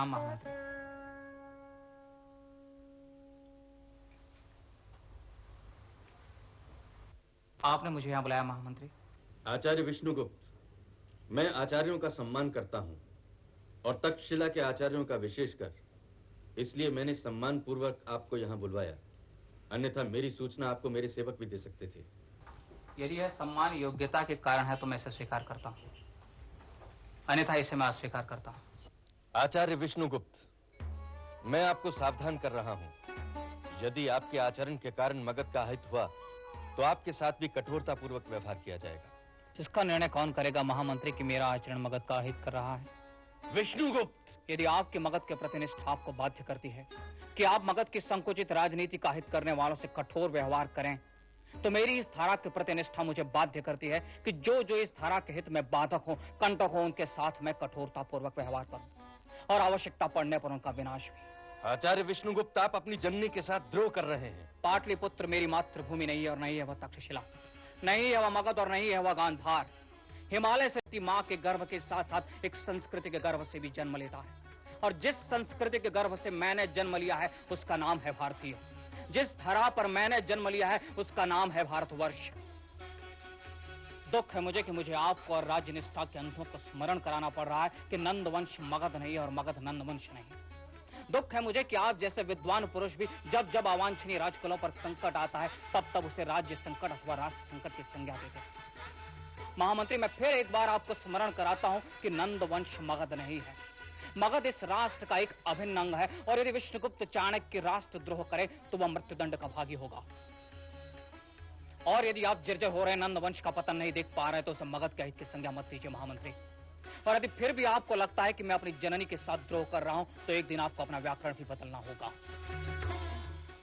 प्रणाम महामंत्री। आपने मुझे यहाँ बुलाया महामंत्री? आचार्य विष्णुगुप्त, मैं आचार्यों का सम्मान करता हूं और तक्षशिला के आचार्यों का विशेषकर, इसलिए मैंने सम्मान पूर्वक आपको यहाँ बुलवाया। अन्यथा मेरी सूचना आपको मेरे सेवक भी दे सकते थे। यदि यह सम्मान योग्यता के कारण है तो मैं इसे स्वीकार करता हूँ, अन्यथा इसे मैं अस्वीकार करता हूँ। आचार्य विष्णुगुप्त, मैं आपको सावधान कर रहा हूं। यदि आपके आचरण के कारण मगध का अहित हुआ तो आपके साथ भी कठोरता पूर्वक व्यवहार किया जाएगा। इसका निर्णय कौन करेगा महामंत्री कि मेरा आचरण मगध का अहित कर रहा है? विष्णुगुप्त, यदि आपकी मगध के प्रति निष्ठा आपको बाध्य करती है कि आप मगध की संकुचित राजनीति का हित करने वालों से कठोर व्यवहार करें, तो मेरी इस धारा के प्रति निष्ठा मुझे बाध्य करती है कि जो जो इस धारा के हित में बाधक हो, कंटक हो, उनके साथ मैं कठोरता पूर्वक व्यवहार करूं और आवश्यकता पड़ने पर उनका विनाश भी। आचार्य विष्णुगुप्त, आप अपनी जननी के साथ द्रोह कर रहे हैं। पाटलिपुत्र मेरी मातृभूमि नहीं है और नहीं है वह तक्षशिला, नहीं है वह मगध और नहीं है वह गांधार। हिमालय से मां के गर्भ के साथ साथ एक संस्कृति के गर्भ से भी जन्म लेता है, और जिस संस्कृति के गर्भ से मैंने जन्म लिया है उसका नाम है भारतीय। जिस धरा पर मैंने जन्म लिया है उसका नाम है भारतवर्ष। दुख है मुझे कि मुझे आपको और राज्य निष्ठा के अंधों को स्मरण कराना पड़ रहा है कि नंदवंश मगध नहीं और मगध नंदवंश नहीं। दुख है मुझे कि आप जैसे विद्वान पुरुष भी जब जब अवांछनीय राजकुलों पर संकट आता है तब तब उसे राज्य संकट अथवा राष्ट्र संकट की संज्ञा देते हैं। महामंत्री, मैं फिर एक बार आपको स्मरण कराता हूं कि नंदवंश मगध नहीं है। मगध इस राष्ट्र का एक अभिन्न अंग है, और यदि विष्णुगुप्त चाणक्य राष्ट्रद्रोह करे तो वह मृत्युदंड का भागी होगा। और यदि आप जर्जर हो रहे नंदवंश का पतन नहीं देख पा रहे तो उसे मगध के हित की संज्ञा मत दीजिए महामंत्री। और यदि फिर भी आपको लगता है कि मैं अपनी जननी के साथ द्रोह कर रहा हूं तो एक दिन आपको अपना व्याकरण भी बदलना होगा।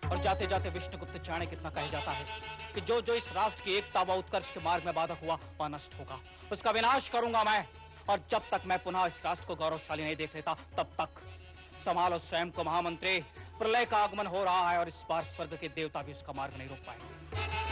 और जाते जाते विष्णुगुप्त चाणक्य इतना कह जाता है कि जो जो इस राष्ट्र की एकता व उत्कर्ष के मार्ग में बाधक हुआ वह नष्ट होगा, उसका विनाश करूंगा मैं। और जब तक मैं पुनः इस राष्ट्र को गौरवशाली नहीं देख लेता तब तक संभालो स्वयं को महामंत्री। प्रलय का आगमन हो रहा है और इस बार स्वर्ग के देवता भी उसका मार्ग नहीं रोक पाएंगे।